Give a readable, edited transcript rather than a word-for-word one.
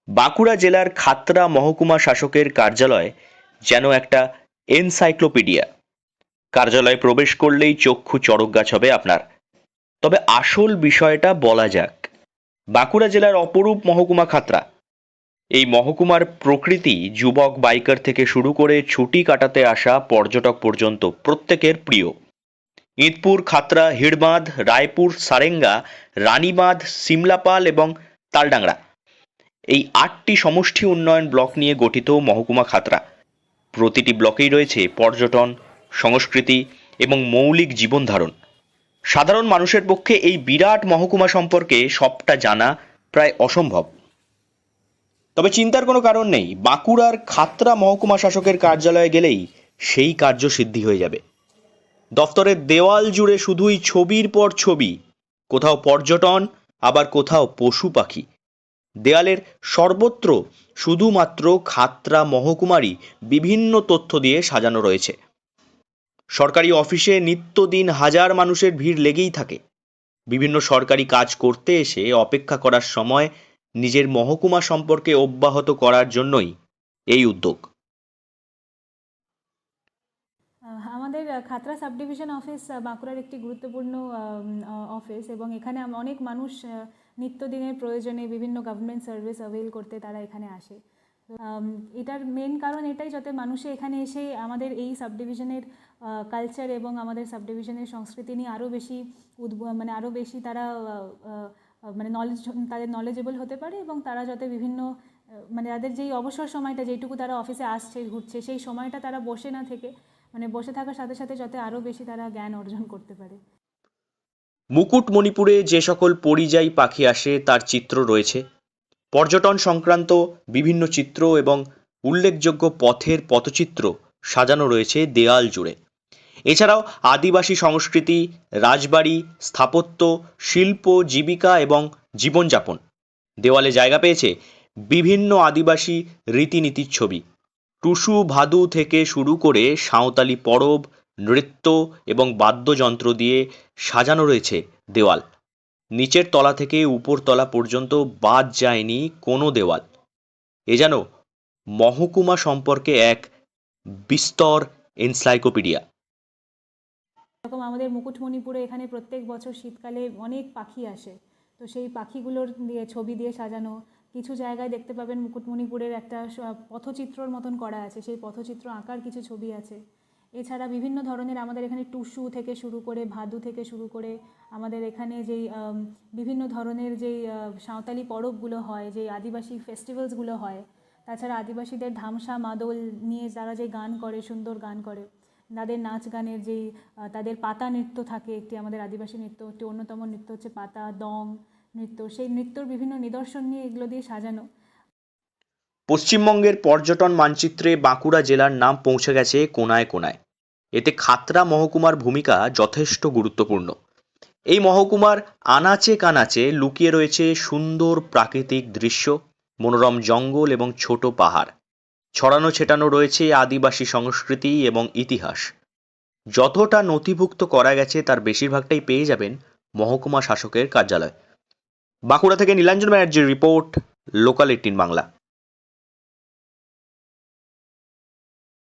বাঁকুড়া জেলার খাতড়া মহকুমা শাসকের কার্যালয় যেন একটা এনসাইক্লোপিডিয়া। কার্যালয়ে প্রবেশ করলেই চক্ষু চড়ক গাছ হবে আপনার। তবে আসল বিষয়টা বলা যাক। বাঁকুড়া জেলার অপরূপ মহকুমা খাতড়া। এই মহকুমার প্রকৃতি যুবক বাইকার থেকে শুরু করে ছুটি কাটাতে আসা পর্যটক পর্যন্ত প্রত্যেকের প্রিয়। ইঁদপুর, খাতড়া, হিড়বাঁধ, রায়পুর, সারেঙ্গা, রানীবাঁধ, সিমলাপাল এবং তালডাংরা, এই ৮টি সমষ্টি উন্নয়ন ব্লক নিয়ে গঠিত মহকুমা খাতড়া। প্রতিটি ব্লকেই রয়েছে পর্যটন, সংস্কৃতি এবং মৌলিক জীবনধারণ। সাধারণ মানুষের পক্ষে এই বিরাট মহকুমা সম্পর্কে সবটা জানা প্রায় অসম্ভব। তবে চিন্তার কোনো কারণ নেই, বাঁকুড়ার খাতড়া মহকুমা শাসকের কার্যালয়ে গেলেই সেই কার্য সিদ্ধি হয়ে যাবে। দফতরের দেওয়াল জুড়ে শুধুই ছবির পর ছবি, কোথাও পর্যটন, আবার কোথাও পশু পাখি। দেয়ালের সর্বত্র শুধুমাত্র খাতড়া মহকুমারই বিভিন্ন তথ্য দিয়ে সাজানো রয়েছে। সরকারি অফিসে নিত্যদিন হাজার মানুষের ভিড় লেগেই থাকে। বিভিন্ন সরকারি কাজ করতে এসে অপেক্ষা করার সময় নিজের মহকুমা সম্পর্কে অব্যাহত করার জন্যই এই উদ্যোগ। আমাদের খাতড়া সাব ডিভিশন অফিস বাঁকুড়ার একটি গুরুত্বপূর্ণ অফিস, এবং এখানে অনেক মানুষ নিত্যদিনের প্রয়োজনে বিভিন্ন গভর্নমেন্ট সার্ভিস অ্যাভেল করতে তারা এখানে আসে। এটার মেন কারণ এটাই, যাতে মানুষে এখানে এসে আমাদের এই সাব ডিভিশনের কালচার এবং আমাদের সাব ডিভিশনের সংস্কৃতি নিয়ে আরও বেশি আরও বেশি তারা তাদের নলেজেবল হতে পারে, এবং তারা যাতে বিভিন্ন তাদের যেই অবসর সময়টা, যেটুকু তারা অফিসে আসছে ঘুরছে, সেই সময়টা তারা বসে না থেকে বসে থাকার সাথে সাথে যাতে আরও বেশি তারা জ্ঞান অর্জন করতে পারে। মুকুটমণিপুরে যে সকল পরিযায়ী পাখি আসে তার চিত্র রয়েছে। পর্যটন সংক্রান্ত বিভিন্ন চিত্র এবং উল্লেখযোগ্য পথের পথচিত্র সাজানো রয়েছে দেয়াল জুড়ে। এছাড়াও আদিবাসী সংস্কৃতি, রাজবাড়ি, স্থাপত্য, শিল্প, জীবিকা এবং জীবনযাপন। দেওয়ালে জায়গা পেয়েছে বিভিন্ন আদিবাসী রীতিনীতির ছবি। টুসু ভাদু থেকে শুরু করে সাঁওতালি পরব, নৃত্য এবং বাদ্যযন্ত্র দিয়ে সাজানো রয়েছে দেওয়াল। নিচের তলা থেকে উপর তলা পর্যন্ত বাদ যায়নি কোনো দেওয়াল। এ যেন মহকুমা সম্পর্কে এক বিস্তর এনসাইক্লোপিডিয়া। এরকম আমাদের মুকুটমণিপুরে এখানে প্রত্যেক বছর শীতকালে অনেক পাখি আসে, তো সেই পাখিগুলোর দিয়ে ছবি দিয়ে সাজানো। কিছু জায়গায় দেখতে পাবেন মুকুটমণিপুরের একটা পথচিত্রর মতন করা আছে, সেই পথচিত্র আঁকার কিছু ছবি আছে। এছাড়া বিভিন্ন ধরনের আমাদের এখানে টুসু থেকে শুরু করে ভাদু থেকে শুরু করে আমাদের এখানে যেই বিভিন্ন ধরনের যেই সাঁওতালি পরবগুলো হয়, যেই আদিবাসী ফেস্টিভ্যালসগুলো হয়, তাছাড়া আদিবাসীদের ধামসা মাদল নিয়ে যারা যে গান করে, সুন্দর গান করে, তাদের নাচ গানের যেই তাদের পাতা নৃত্য থাকে, একটি আমাদের আদিবাসী নৃত্য, একটি অন্যতম নৃত্য হচ্ছে পাতা দং নৃত্য, সেই নৃত্যর বিভিন্ন নিদর্শন নিয়ে এগুলো দিয়ে সাজানো। পশ্চিমবঙ্গের পর্যটন মানচিত্রে বাঁকুড়া জেলার নাম পৌঁছে গেছে কোনায় কোনায়। এতে খাতড়া মহকুমার ভূমিকা যথেষ্ট গুরুত্বপূর্ণ। এই মহকুমার আনাচে কানাচে লুকিয়ে রয়েছে সুন্দর প্রাকৃতিক দৃশ্য, মনোরম জঙ্গল এবং ছোট পাহাড়। ছড়ানো ছেটানো রয়েছে আদিবাসী সংস্কৃতি এবং ইতিহাস। যতটা নথিভুক্ত করা গেছে তার বেশিরভাগটাই পেয়ে যাবেন মহকুমা শাসকের কার্যালয়। বাঁকুড়া থেকে নীলাঞ্জন ব্যানার্জির রিপোর্ট, লোকাল 18 বাংলা।